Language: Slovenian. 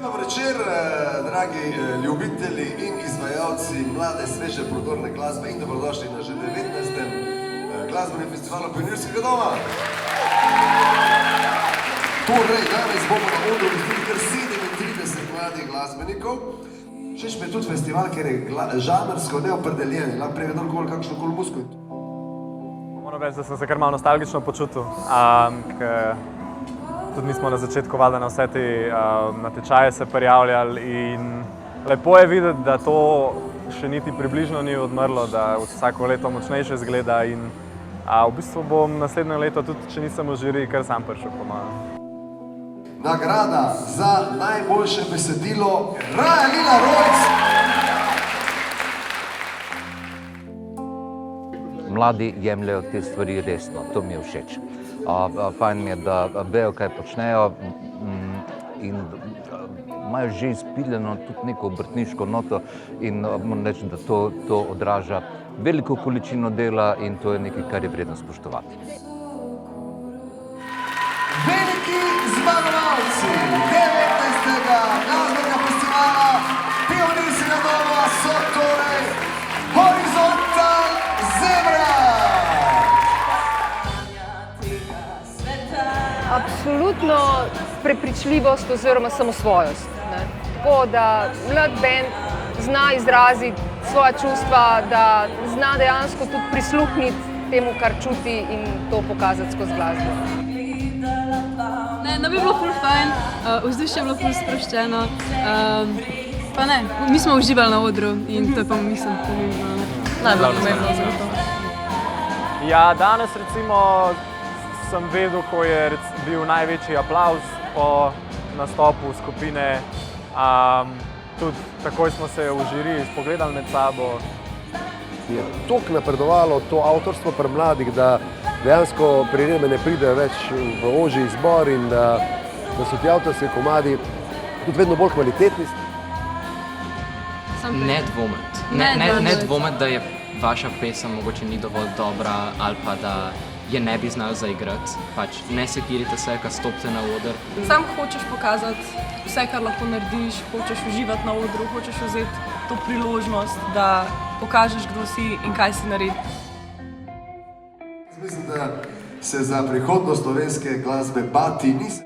Dober večer, dragi ljubitelji in izvajalci mlade, sveže, prodorne glasbe in dobrodošli na že 19. glasbenem festivalu Pionirskega doma. Torej, danes bomo na odru gostili kar 37 mladih glasbenikov. Všeč mi je tudi festival, ker je žanrsko neopredeljen, lahko prije kdorkoli kakšno koli muziko. Moram reči, da sem se kar malo nostalgično počutil, ker tudi mi smo na začetku valjda na vse te natečaje se prijavljali in lepo je videti, da to še niti približno ni odmrlo, da vsako leto močnejše izgleda in v bistvu bom naslednje leto, tudi če nisem v žiri, kar sam prišel pomagati. Nagrada za najboljše besedilo Raja Lila Rojc. Mladi jemljajo te stvari resno, to mi je všeč. Fajn mi je, da vejo, kaj počnejo in imajo že izpiljeno tudi neko obrtniško noto in moram reči, da to odraža veliko količino dela in to je nekaj, kar je vredno spoštovati. Veliki zmagovalci 19. glasbenega festivala Pionirskega doma so torej Horizontal Zebra. Absolutno prepričljivost oziroma samosvojost. Tako da mlad band zna izraziti svoja čustva, da zna dejansko tudi prisluhniti temu, kar čuti in to pokazati skozi glasbo. Ne, bi bilo ful fajn, vzdušje je bilo ful sproščeno, pa ne, mi smo uživali na odru in to je pa mislim najbolj pomembno za to. Ja, danes recimo sem vedel, ko je bil največji aplavz po nastopu skupine, tudi takoj smo se v žiriji spogledali med sabo. Je toliko napredovalo to avtorstvo pri mladih, da dejansko priredbe ne pridejo več v ožji izbor in da so ti avtorski komadi tudi vedno bolj kvalitetni. Ne dvomiti, da je vaša pesem mogoče ni dovolj dobra ali pa da je ne bi znali zaigrati. Pač ne sekirite se, ko stopite na oder. Sam hočeš pokazati vse, kar lahko narediš, hočeš uživati na odru, hočeš vzeti to priložnost, da pokažeš, kdo si in kaj si naredil. Mislim, da se za prihodnost slovenske glasbe bati nisem.